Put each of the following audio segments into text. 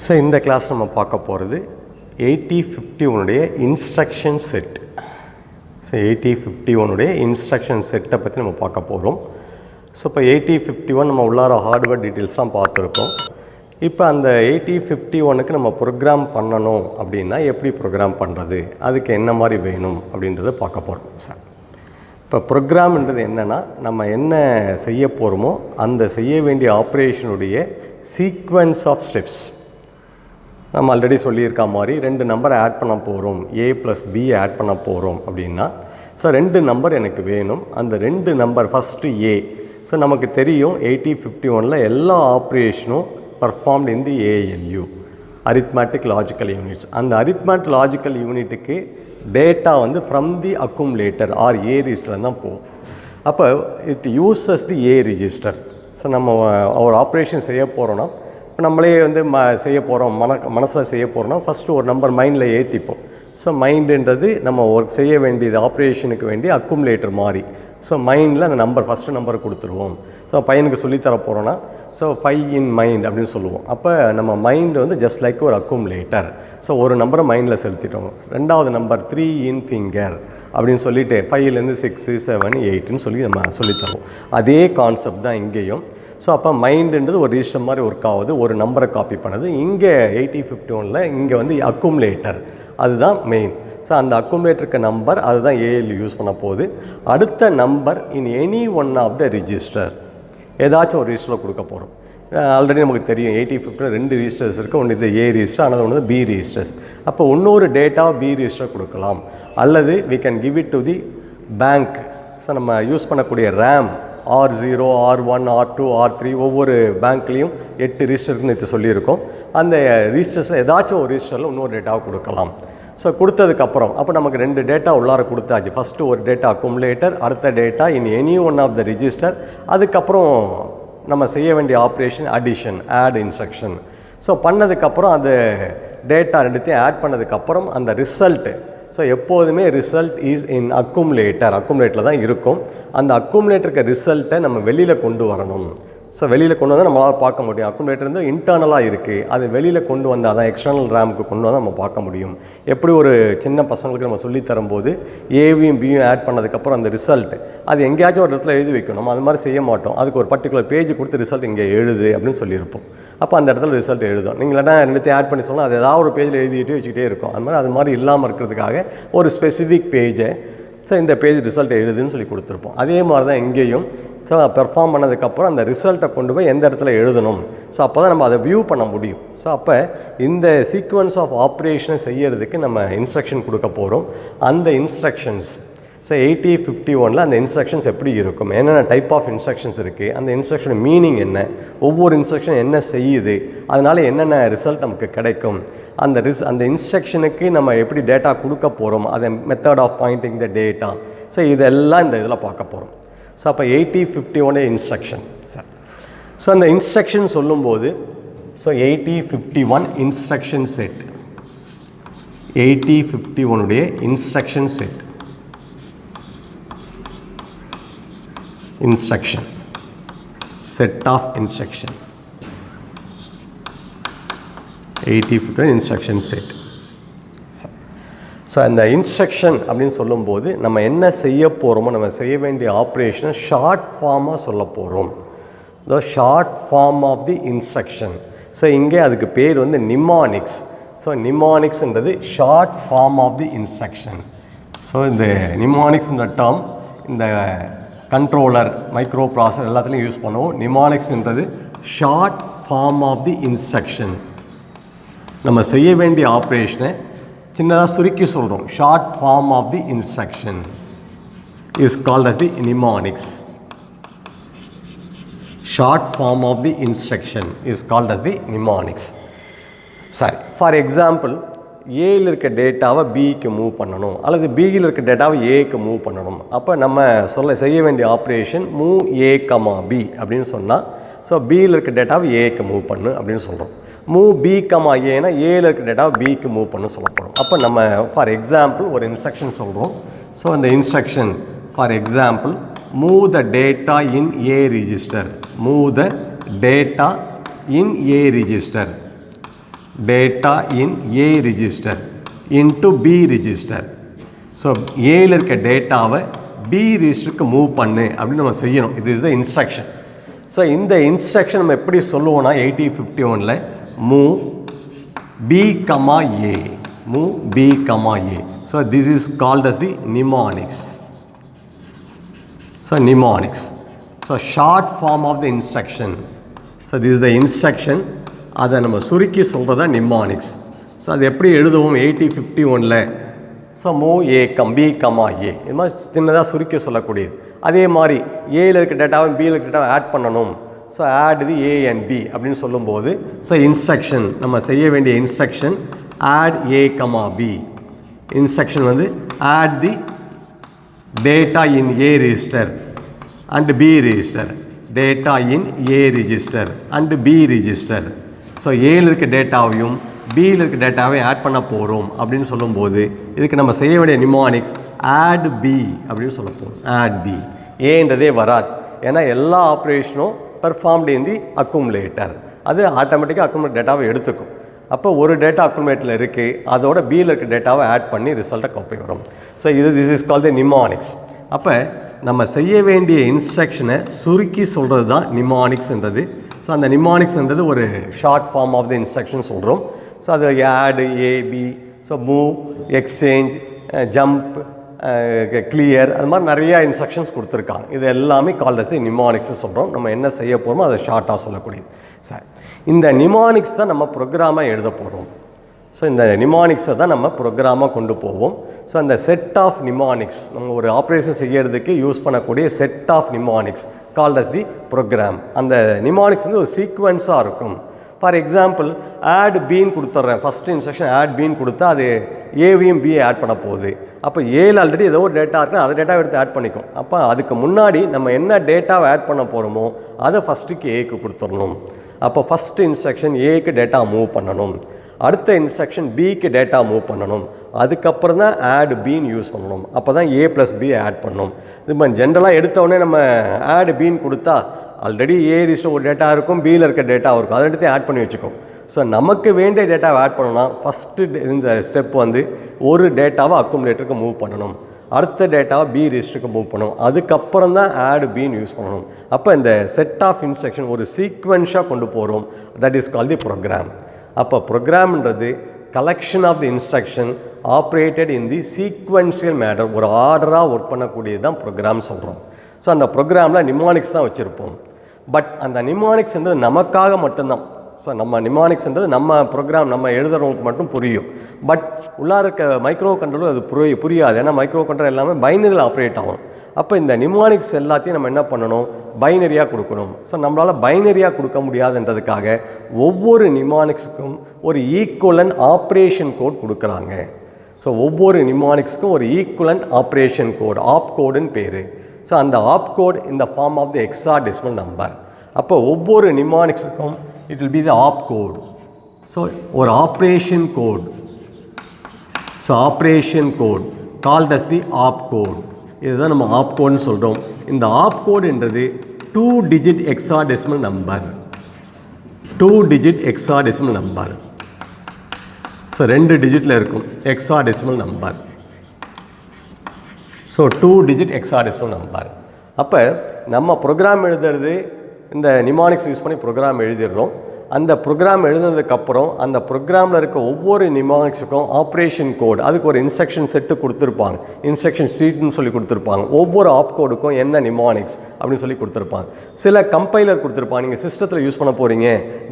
So இந்த class நம்ம பார்க்க போகிறது 8051 இன்ஸ்ட்ரக்ஷன் செட். ஸோ 8051 இன்ஸ்ட்ரக்ஷன் செட்டை பற்றி நம்ம பார்க்க போகிறோம். ஸோ இப்போ 8051 நம்ம உள்ளார ஹார்ட்வேர் டீட்டெயில்ஸ்லாம் பார்த்துருக்கோம். இப்போ அந்த 8051க்கு நம்ம ப்ரோக்ராம் பண்ணணும் அப்படின்னா எப்படி ப்ரோக்ராம் பண்ணுறது, அதுக்கு என்ன மாதிரி வேணும் அப்படின்றத பார்க்க போகிறோம் சார். இப்போ ப்ரோக்ராம்ன்றது என்னென்னா, நம்ம என்ன செய்ய போகிறோமோ அந்த செய்ய வேண்டிய ஆப்ரேஷனுடைய சீக்வன்ஸ் ஆஃப் ஸ்டெப்ஸ். நம்ம ஆல்ரெடி சொல்லியிருக்க மாதிரி 2 நம்பரை ஆட் பண்ண போகிறோம், A + B ஆட் பண்ண போகிறோம் அப்படின்னா, ஸோ 2 நம்பர் எனக்கு வேணும். அந்த 2 நம்பர் ஃபஸ்ட்டு A. ஸோ நமக்கு தெரியும் 8051 எல்லா ஆப்ரேஷனும் performed in the ALU, arithmetic logical units. அந்த அரித்மேட்டிக் லாஜிக்கல் யூனிட்டுக்கு டேட்டா வந்து from the accumulator or A register தான் போகும். அப்போ it uses the A register. So நம்ம ஒரு ஆப்ரேஷன் செய்ய போகிறோன்னா, இப்போ நம்மளே வந்து செய்ய போகிறோம், மனசில் செய்ய போகிறோன்னா ஃபஸ்ட்டு ஒரு நம்பர் மைண்டில் ஏற்றிப்போம். ஸோ மைண்டுன்றது நம்ம ஒர்க் செய்ய வேண்டியது ஆப்ரேஷனுக்கு வேண்டிய அக்குமுலேட்டர் மாதிரி. ஸோ மைண்டில் அந்த நம்பர் ஃபஸ்ட்டு நம்பர் கொடுத்துருவோம். ஸோ பையனுக்கு சொல்லித்தர போகிறோன்னா ஸோ 5 இன் மைண்ட் அப்படின்னு சொல்லுவோம். அப்போ நம்ம மைண்டு வந்து ஜஸ்ட் லைக் ஒரு அக்குமுலேட்டர். ஸோ ஒரு நம்பரை மைண்டில் செலுத்திட்டோம். 2வது நம்பர் 3 இன் ஃபிங்கர் அப்படின்னு சொல்லிவிட்டு 5லேருந்து 6, 7, 8ன்னு சொல்லி நம்ம சொல்லித்தரோம். அதே கான்செப்ட் தான் இங்கேயும். ஸோ அப்போ மைண்டுன்றது ஒரு ரிஜிஸ்டர் மாதிரி ஒர்க் ஆகுது, ஒரு நம்பரை காப்பி பண்ணுது. இங்கே 8051 இங்கே வந்து அக்குமுலேட்டர், அதுதான் மெயின். ஸோ அந்த அக்குமுலேட்டருக்கு நம்பர் அதுதான் ALU யூஸ் பண்ண போகுது. அடுத்த number in any one of the register, ஏதாச்சும் ஒரு ரிஜிஸ்டரில் கொடுக்க போகிறோம். ஆல்ரெடி நமக்கு தெரியும் 8051 2 ரிஜிஸ்டர்ஸ் இருக்குது. ஒன்று இது A ரிஜிஸ்டர், ஆனால் ஒன்று B ரிஜிஸ்டர்ஸ். அப்போ இன்னொரு டேட்டா B ரிஜிஸ்டர் கொடுக்கலாம், அல்லது we can give it to the bank. So நம்ம யூஸ் பண்ணக்கூடிய RAM R0, R1, R2, R3 ஒவ்வொரு பேங்க்லேயும் 8 ரிஜிஸ்டருக்குன்னு இது சொல்லியிருக்கோம். அந்த ரிஜிஸ்டர்ஸில் ஏதாச்சும் ஒரு ரிஜிஸ்டரில் இன்னொரு டேட்டாவை கொடுக்கலாம். ஸோ கொடுத்ததுக்கப்புறம் அப்போ நமக்கு 2 டேட்டா உள்ளார கொடுத்தாச்சு. ஃபஸ்ட்டு ஒரு டேட்டா அக்குமுலேட்டர், அடுத்த data in any one of the register. அதுக்கப்புறம் நம்ம செய்ய வேண்டிய operation addition, add instruction. So பண்ணதுக்கப்புறம் அந்த டேட்டா ரெண்டுத்தையும் ஆட் பண்ணதுக்கப்புறம் அந்த ரிசல்ட்டு, ஸோ எப்போதுமே ரிசல்ட் இஸ் இன் அக்குமுலேட்டரில் தான் இருக்கும். அந்த அக்குமுலேட்டருக்கு ரிசல்ட்டை நம்ம வெளியில் கொண்டு வரணும். ஸோ வெளியில் கொண்டு வந்தால் நம்மளால் பார்க்க முடியும். அக்குமுலேட்டர் வந்து இன்டர்னலாக இருக்குது, அது வெளியில் கொண்டு வந்தால் தான், எக்ஸ்டர்னல் ரேமுக்கு கொண்டு வந்தால் நம்ம பார்க்க முடியும். எப்படி ஒரு சின்ன பசங்களுக்கு நம்ம சொல்லி தரும்போது ஏவியும் பியும் ஆட் பண்ணதுக்கப்புறம் அந்த ரிசல்ட் அது எங்கேயாச்சும் ஒரு இடத்துல எழுதி வைக்கணும். நம்ம அது மாதிரி செய்ய மாட்டோம். அதுக்கு ஒரு பர்டிகுலர் பேஜ் கொடுத்து ரிசல்ட் இங்கே எழுது அப்படின்னு சொல்லியிருப்போம். அப்போ அந்த இடத்துல ரிசல்ட் எழுதும். நீங்கள் இல்லைனா ரெண்டுத்தையும் ஆட் பண்ணி சொன்னால் அது ஏதாவது ஒரு பேஜில் எழுதிட்டு வச்சுக்கிட்டே இருக்கும். அது மாதிரி இல்லாமல் இருக்கிறதுக்காக ஒரு ஸ்பெசிஃபிக் பேஜை, ஸோ இந்த பேஜ் ரிசல்ட் எழுதுன்னு சொல்லி கொடுத்துருப்போம். அதே மாதிரி தான் இங்கேயும். ஸோ பெர்ஃபார்ம் பண்ணதுக்கப்புறம் அந்த ரிசல்ட்டை கொண்டு போய் எந்த இடத்துல எழுதணும். ஸோ அப்போ தான் நம்ம அதை வியூ பண்ண முடியும். ஸோ அப்போ இந்த சீக்வன்ஸ் ஆஃப் ஆப்ரேஷனை செய்யறதுக்கு நம்ம இன்ஸ்ட்ரக்ஷன் கொடுக்க போகிறோம். அந்த இன்ஸ்ட்ரக்ஷன்ஸ், ஸோ 8051 அந்த இன்ஸ்ட்ரக்ஷன்ஸ் எப்படி இருக்கும், என்னென்ன டைப் ஆஃப் இன்ஸ்ட்ரக்ஷன்ஸ் இருக்குது, அந்த இன்ஸ்ட்ரக்ஷன் மீனிங் என்ன, ஒவ்வொரு இன்ஸ்ட்ரக்ஷன் என்ன செய்யுது, அதனால் என்னென்ன ரிசல்ட் நமக்கு கிடைக்கும், அந்த இன்ஸ்ட்ரக்ஷனுக்கு நம்ம எப்படி டேட்டா கொடுக்க போகிறோம், அதை method of pointing the data. So இதெல்லாம் இந்த இதில் பார்க்க போகிறோம். ஸோ அப்போ 8051 இன்ஸ்ட்ரக்ஷன் சார். ஸோ அந்த இன்ஸ்ட்ரக்ஷன் சொல்லும்போது, so 8051 instruction set, 8051 instruction set, instruction set of instruction, 8051 instruction set. So அந்த இன்ஸ்ட்ரக்ஷன் அப்படின்னு சொல்லும்போது நம்ம என்ன செய்ய போகிறோமோ, நம்ம செய்ய வேண்டிய ஆப்ரேஷனை ஷார்ட் ஃபார்மாக சொல்ல போகிறோம். The short form of the instruction. So இங்கே அதுக்கு பேர் வந்து நிமானிக்ஸ். ஸோ நிமானிக்ஸ்ன்றது short form of the instruction. So இந்த நிமானிக்ஸ்ன்ற டேர்ம் இந்த கண்ட்ரோலர், மைக்ரோ ப்ராசஸர் எல்லாத்துலேயும் யூஸ் பண்ணுவோம். நிமானிக்ஸ்ன்றது short form of the instruction. நம்ம செய்ய வேண்டிய ஆப்ரேஷனை சின்னதாக சுருக்கி சொல்கிறோம். Short form of the instruction is called as the mnemonics. Short form of the instruction is called as the mnemonics. சரி, ஃபார் எக்ஸாம்பிள் ஏயில் இருக்க டேட்டாவை பிக்கு மூவ் பண்ணணும், அல்லது பியில் இருக்க டேட்டாவை ஏக்கு மூவ் பண்ணணும். அப்போ நம்ம செய்ய வேண்டிய ஆப்ரேஷன் மூவ் A, B அப்படின்னு சொன்னால், ஸோ பியில் இருக்க டேட்டாவை ஏக்கு மூவ் பண்ணு அப்படின்னு சொல்கிறோம். மூவ் B, Aனா ஏல இருக்க டேட்டாவை பிக்கு மூவ் பண்ண சொல்ல போகிறோம். அப்போ நம்ம ஃபார் எக்ஸாம்பிள் ஒரு இன்ஸ்ட்ரக்ஷன் சொல்கிறோம். ஸோ அந்த instruction for example move the data in A register, move the data in A register. data in A register into B register. So Aல இருக்க டேட்டாவை B registerக்கு மூவ் பண்ணு அப்படின்னு நம்ம செய்யணும். இது இஸ் த இன்ஸ்ட்ரக்ஷன். ஸோ இந்த இன்ஸ்ட்ரக்ஷன் நம்ம எப்படி சொல்லுவோம்னா 8051ல் move B, A. Move B, A. So this is called as the mnemonics. So mnemonics. So short form of the instruction. So this is the instruction. அதை நம்ம சுருக்கி சொல்கிறதா mnemonics. So அது எப்படி எழுதுவோம் 8051ல் so move A, B, A. இது மாதிரி சின்னதாக சுருக்கி சொல்லக்கூடியது. அதே மாதிரி ஏல இருக்க டேட்டாவை பியில் இருக்க டேட்டாவை ஆட் பண்ணணும். So add the A and B அப்படின்னு சொல்லும்போது ஸோ இன்ஸ்ட்ரக்ஷன் நம்ம செய்ய வேண்டிய instruction add A, B. Instruction வந்து add the data in A register and B register. Data in A register and B register. So ஏல இருக்க டேட்டாவையும் பியில் இருக்க டேட்டாவை ஆட் பண்ண போகிறோம் அப்படின்னு சொல்லும்போது இதுக்கு நம்ம செய்ய வேண்டிய நிமானிக்ஸ் add B அப்படின்னு சொல்ல போகிறோம். add B. ஏன்றதே வராது. ஏன்னா எல்லா ஆப்ரேஷனும் பெர்ஃபார்ம்டு இன் தி அக்குமுலேட்டர். அது ஆட்டோமேட்டிக்காக அக்குமுலேட் டேட்டாவை எடுத்துக்கும். அப்போ ஒரு டேட்டா அக்குமுலேட்டரில் இருக்குது, அதோட பியில் இருக்க டேட்டாவை ஆட் பண்ணி ரிசல்ட்டை காப்பி வரும். So this is call the mnemonics. அப்போ நம்ம செய்ய வேண்டிய இன்ஸ்ட்ரக்ஷனை சுருக்கி சொல்கிறது தான் நிமானிக்ஸ்ன்றது. ஸோ அந்த நிமானிக்ஸ்ன்றது ஒரு short form of the instruction சொல்கிறோம். ஸோ அது add A, B, so move, exchange, jump, clear, அது மாதிரி நிறையா இன்ஸ்ட்ரக்ஷன்ஸ் கொடுத்துருக்காங்க. இது எல்லாமே கால்ட் அஸ் தி நிமானிக்ஸ் சொல்கிறோம். நம்ம என்ன செய்ய போகிறோமோ அதை ஷார்ட்டாக சொல்லக்கூடியது. சார் இந்த நிமானிக்ஸ் தான் நம்ம ப்ரோக்ராமாக எழுத போகிறோம். ஸோ இந்த நிமானிக்ஸை தான் நம்ம ப்ரோக்ராமாக கொண்டு போவோம். ஸோ அந்த செட் ஆஃப் நிமானிக்ஸ் நம்ம ஒரு ஆப்ரேஷன் செய்யறதுக்கு யூஸ் பண்ணக்கூடிய set of mnemonics called as the program. அந்த நிமானிக்ஸ் வந்து ஒரு சீக்வன்ஸாக இருக்கும். ஃபார் எக்ஸாம்பிள் ஆட் பீன்னு கொடுத்துட்றேன். ஃபஸ்ட்டு இன்ஸ்ட்ரக்ஷன் ஆட் பீன்னு கொடுத்தா அது ஏவையும் பிஏ ஆட் பண்ண போகுது. அப்போ ஏல ஆல்ரெடி ஏதோ ஒரு டேட்டா இருக்குன்னா அதை டேட்டாவை எடுத்து ஆட் பண்ணிக்கும். அப்போ அதுக்கு முன்னாடி நம்ம என்ன டேட்டாவை ஆட் பண்ண போகிறோமோ அதை ஃபஸ்ட்டுக்கு ஏக்கு கொடுத்துடணும். அப்போ ஃபஸ்ட்டு இன்ஸ்ட்ரக்ஷன் ஏக்கு டேட்டா மூவ் பண்ணணும். அடுத்த இன்ஸ்ட்ரக்ஷன் பிக்கு டேட்டா மூவ் பண்ணணும். அதுக்கப்புறம் தான் ஆட் பீன்னு யூஸ் பண்ணணும். அப்போ தான் A + B ஆட் பண்ணணும். இப்போ ஜென்ரலாக எடுத்தோடனே நம்ம ஆட் பீன்னு கொடுத்தா ஆல்ரெடி ஏ ரிஜிஸ்டர் ஒரு டேட்டா இருக்கும், பியில் இருக்க டேட்டா இருக்கும், அதை எடுத்து ஆட் பண்ணி வச்சுக்கோம். ஸோ நமக்கு வேண்டிய டேட்டாவை ஆட் பண்ணணும்னா ஃபஸ்ட்டு இந்த ஸ்டெப் வந்து ஒரு டேட்டாவை அக்குமுலேட்டருக்கு மூவ் பண்ணணும். அடுத்த டேட்டாவை பி ரிஜிஸ்டருக்கு மூவ் பண்ணணும். அதுக்கப்புறம் தான் ஆட் பீன்னு யூஸ் பண்ணணும். அப்போ இந்த செட் ஆஃப் இன்ஸ்ட்ரக்ஷன் ஒரு சீக்வன்ஸாக கொண்டு போகிறோம். That is call the program. அப்போ ப்ரோக்ராம்ன்றது collection of the instruction operated in the sequential matter, ஒரு ஆர்டராக ஒர்க் பண்ணக்கூடியது தான் ப்ரோக்ராம் சொல்கிறோம். ஸோ அந்த ப்ரோக்ராமில் நிமானிக்ஸ் தான் வச்சுருப்போம். பட் அந்த நிமானிக்ஸ்ன்றது நமக்காக மட்டும்தான். ஸோ நம்ம நிமானிக்ஸ்ன்றது நம்ம ப்ரோக்ராம் நம்ம எழுதுறவங்களுக்கு மட்டும் புரியும். பட் உள்ளார இருக்க மைக்ரோ கண்ட்ரோலர் அது புரியாது. ஏன்னா மைக்ரோ கண்ட்ரோலர் எல்லாமே பைனரியில் ஆப்ரேட் ஆகும். அப்போ இந்த நிமானிக்ஸ் எல்லாத்தையும் நம்ம என்ன பண்ணணும், பைனரியாக கொடுக்கணும். ஸோ நம்மளால் பைனரியாக கொடுக்க முடியாதுன்றதுக்காக ஒவ்வொரு நிமானிக்ஸுக்கும் ஒரு ஈக்குவலன்ட் ஆப்ரேஷன் கோட் கொடுக்குறாங்க. ஸோ ஒவ்வொரு நிமானிக்ஸுக்கும் ஒரு ஈக்குவலன்ட் ஆப்ரேஷன் கோட், ஆப்கோடுன்னு பேர். ஸோ அந்த ஆப்கோட் இந்த form of the hexadecimal number. அப்போ ஒவ்வொரு நிமானிக்ஸுக்கும் it will be the opcode. So ஒரு operation code. So operation code called as the opcode. இதுதான் நம்ம opcode சொல்கிறோம். இந்த opcode என்றது 2 digit hexadecimal number. 2 digit hexadecimal number. So 2 டிஜிட்டில் இருக்கும் hexadecimal number. So 2 digit hexadecimal number. அப்போ நம்ம ப்ரோக்ராம் எழுதுறது இந்த நிமானிக்ஸ் யூஸ் பண்ணி ப்ரோக்ராம் எழுதிடுறோம். அந்த ப்ரோக்ராம் எழுதுனதுக்கப்புறம் அந்த ப்ரோக்ராமில் இருக்க ஒவ்வொரு நிமானிக்ஸுக்கும் ஆப்ரேஷன் கோட், அதுக்கு ஒரு இன்ஸ்ட்ரக்ஷன் செட்டு கொடுத்துருப்பாங்க, இன்ஸ்ட்ரக்ஷன் ஷீட்னு சொல்லி கொடுத்துருப்பாங்க. ஒவ்வொரு ஆப்கோடுக்கும் என்ன நிமானிக்ஸ் அப்படின்னு சொல்லி கொடுத்துருப்பாங்க. சில கம்பைலர் கொடுத்துருப்பாங்க. நீங்கள் சிஸ்டத்தில் யூஸ் பண்ண போகிறீங்க,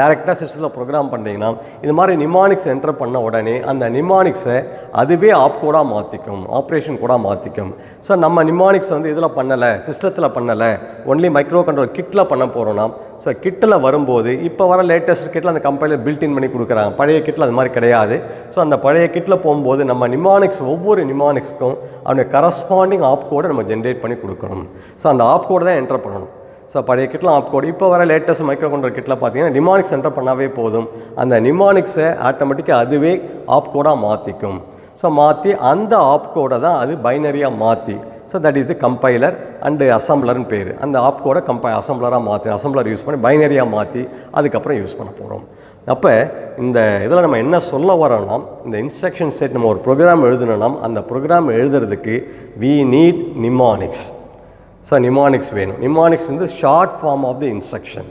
டேரெக்டாக சிஸ்டத்தில் ப்ரோக்ராம் பண்ணிங்கன்னா இது மாதிரி நிமானிக்ஸ் என்டர் பண்ண உடனே அந்த நிமானிக்ஸை அதுவே ஆப்கோடாக மாற்றிக்கும், ஆப்ரேஷன் கோடாக மாற்றிக்கும். ஸோ நம்ம நிமானிக்ஸ் வந்து இதில் பண்ணலை, சிஸ்டத்தில் பண்ணலை, ஒன்லி மைக்ரோ கண்ட்ரோலர் கிட்டில் பண்ண போகிறோன்னா ஸோ கிட்டில் வரும்போது இப்போ வர லேட்டஸ்ட் கிட்டில் அந்த கம்பைலர் பில்டின் பண்ணி கொடுக்குறாங்க. பழைய கிட்டில் அது மாதிரி கிடையாது. ஸோ அந்த பழைய கிட்டில் போகும்போது நம்ம நிமானிக்ஸ் ஒவ்வொரு நிமானிக்ஸ்க்கும் அவனுடைய கரஸ்பாண்டிங் ஆப்கோடை நம்ம ஜென்ரேட் பண்ணி கொடுக்கணும். ஸோ அந்த ஆப்கோடு தான் என்டர் பண்ணணும். ஸோ பழைய கிட்டில் ஆப்கோடு, இப்போ வர லேட்டஸ்ட் மைக்ரோ கண்ட்ரோலர் கிட்டில் பார்த்தீங்கன்னா நிமானிக்ஸ் என்டர் பண்ணாவே போதும், அந்த நிமானிக்ஸை ஆட்டோமேட்டிக்காக அதுவே ஆப்கோடாக மாற்றிக்கும். ஸோ மாற்றி அந்த ஆப்கோடை தான் அது பைனரியாக மாற்றி, so that is the compiler and அசம்பிளர்னு பேர். அந்த ஆப்கோடை அசம்பிளராக மாற்றி, அசம்பிளர் யூஸ் பண்ணி பைனரியாக மாற்றி அதுக்கப்புறம் யூஸ் பண்ண போகிறோம். அப்போ இந்த இதில் நம்ம என்ன சொல்ல வரோம்னா, இந்த இன்ஸ்ட்ரக்ஷன் செட் நம்ம ஒரு ப்ரோக்ராம் எழுதணும்னா அந்த ப்ரோக்ராம் எழுதுறதுக்கு we need mnemonics. So mnemonics வேணும். நிமானிக்ஸ் வந்து short form of the instruction.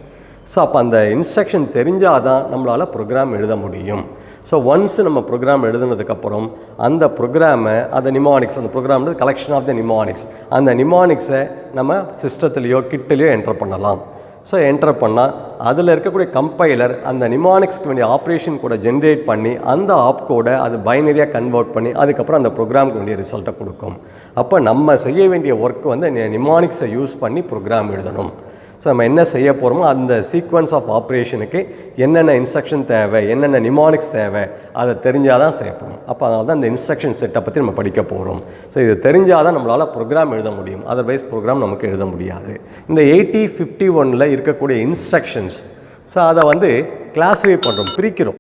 So அப்போ அந்த இன்ஸ்ட்ரக்ஷன் தெரிஞ்சால் தான் நம்மளால் ப்ரோக்ராம் எழுத முடியும். ஸோ ஒன்ஸ் நம்ம ப்ரோக்ராம் எழுதுனதுக்கப்புறம் அந்த ப்ரோக்ராமை அந்த நிமானிக்ஸ், அந்த program collection of the mnemonics, அந்த நிமானிக்ஸை நம்ம சிஸ்டத்துலேயோ கிட்டிலையோ என்டர் பண்ணலாம். ஸோ என்டர் பண்ணால் அதில் இருக்கக்கூடிய கம்பைலர் அந்த நிமானிக்ஸ்க்கு வேண்டிய ஆப்ரேஷன் கூட ஜென்ரேட் பண்ணி அந்த ஆப்கோடை அது பைனரியாக கன்வெர்ட் பண்ணி அதுக்கப்புறம் அந்த ப்ரோக்ராமுக்கு வேண்டிய ரிசல்ட்டை கொடுக்கும். அப்போ நம்ம செய்ய வேண்டிய ஒர்க் வந்து நிமானிக்ஸை யூஸ் பண்ணி ப்ரோக்ராம் எழுதணும். ஸோ நம்ம என்ன செய்ய போகிறோமோ அந்த சீக்வன்ஸ் ஆஃப் ஆப்ரேஷனுக்கு என்னென்ன இன்ஸ்ட்ரக்ஷன் தேவை, என்னென்ன நிமானிக்ஸ் தேவை, அதை தெரிஞ்சால் தான் செய்யப்போம். அப்போ அதனால தான் இந்த இன்ஸ்ட்ரக்ஷன் செட்டை பற்றி நம்ம படிக்க போகிறோம். ஸோ இது தெரிஞ்சால் தான் நம்மளால் ப்ரோக்ராம் எழுத முடியும். அதர்வைஸ் ப்ரோக்ராம் நமக்கு எழுத முடியாது. இந்த 8051 இருக்கக்கூடிய இன்ஸ்ட்ரக்ஷன்ஸ், ஸோ அதை வந்து கிளாஸிஃபை பண்ணுறோம், பிரிக்கிறோம்.